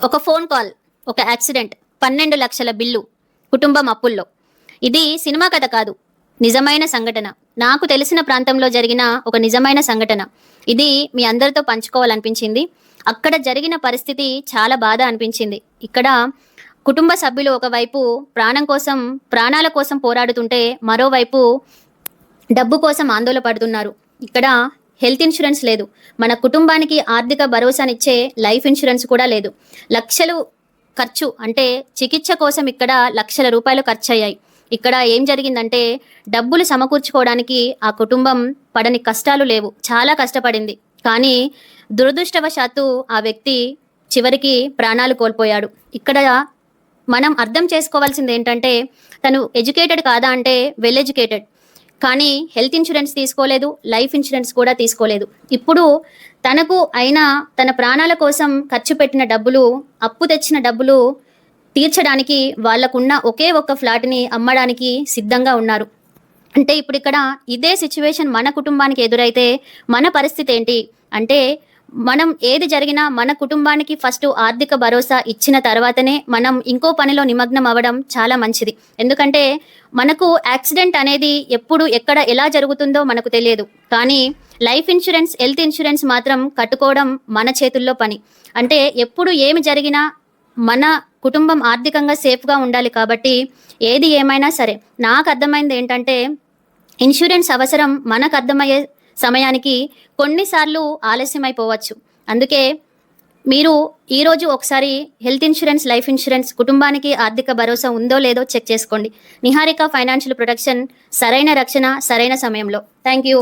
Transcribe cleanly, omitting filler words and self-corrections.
ఒక phone call, ఒక accident, 12 లక్షల బిల్లు, కుటుంబం అప్పుల్లో. ఇది సినిమా కథ కాదు, నిజమైన సంఘటన. నాకు తెలిసిన ప్రాంతంలో జరిగిన ఒక నిజమైన సంఘటన. ఇది మీ అందరితో పంచుకోవాలనిపించింది. అక్కడ జరిగిన పరిస్థితి చాలా బాధ అనిపించింది. ఇక్కడ కుటుంబ సభ్యులు ఒకవైపు ప్రాణాల కోసం పోరాడుతుంటే, మరోవైపు డబ్బు కోసం ఆందోళన పడుతున్నారు. ఇక్కడ హెల్త్ ఇన్సూరెన్స్ లేదు, మన కుటుంబానికి ఆర్థిక భరోసానిచ్చే లైఫ్ ఇన్సూరెన్స్ కూడా లేదు. లక్షలు ఖర్చు, అంటే చికిత్స కోసం ఇక్కడ లక్షల రూపాయలు ఖర్చు అయ్యాయి. ఇక్కడ ఏం జరిగిందంటే, డబ్బులు సమకూర్చుకోవడానికి ఆ కుటుంబం పడని కష్టాలు లేవు, చాలా కష్టపడింది. కానీ దురదృష్టవశాత్తు ఆ వ్యక్తి చివరికి ప్రాణాలు కోల్పోయాడు. ఇక్కడ మనం అర్థం చేసుకోవాల్సింది ఏంటంటే, తను ఎడ్యుకేటెడ్ కాదా అంటే వెల్ ఎడ్యుకేటెడ్, కానీ హెల్త్ ఇన్సూరెన్స్ తీసుకోలేదు, లైఫ్ ఇన్సూరెన్స్ కూడా తీసుకోలేదు. ఇప్పుడు తనకు అయినా తన ప్రాణాల కోసం ఖర్చు పెట్టిన డబ్బులు, అప్పు తెచ్చిన డబ్బులు తీర్చడానికి వాళ్లకున్న ఒకే ఒక్క ఫ్లాట్ని అమ్మడానికి సిద్ధంగా ఉన్నారు. అంటే ఇప్పుడు ఇక్కడ ఇదే సిచ్యువేషన్ మన కుటుంబానికి ఎదురైతే మన పరిస్థితి ఏంటి అంటే, మనం ఏది జరిగినా మన కుటుంబానికి ఫస్ట్ ఆర్థిక భరోసా ఇచ్చిన తర్వాతనే మనం ఇంకో పనిలో నిమగ్నం అవ్వడం చాలా మంచిది. ఎందుకంటే మనకు యాక్సిడెంట్ అనేది ఎప్పుడు ఎక్కడ ఎలా జరుగుతుందో మనకు తెలియదు. కానీ లైఫ్ ఇన్సూరెన్స్, హెల్త్ ఇన్సూరెన్స్ మాత్రం కట్టుకోవడం మన చేతుల్లో పని. అంటే ఎప్పుడు ఏమి జరిగినా మన కుటుంబం ఆర్థికంగా సేఫ్గా ఉండాలి. కాబట్టి ఏది ఏమైనా సరే, నాకు అర్థమైంది ఏంటంటే, ఇన్సూరెన్స్ అవసరం మనకు అర్థమయ్యే సమయానికి కొన్నిసార్లు ఆలస్యమైపోవచ్చు. అందుకే మీరు ఈరోజు ఒకసారి హెల్త్ ఇన్సూరెన్స్, లైఫ్ ఇన్సూరెన్స్, కుటుంబానికి ఆర్థిక భరోసా ఉందో లేదో చెక్ చేసుకోండి. నిహారిక ఫైనాన్షియల్ ప్రొటెక్షన్, సరైన రక్షణ సరైన సమయంలో. Thank you.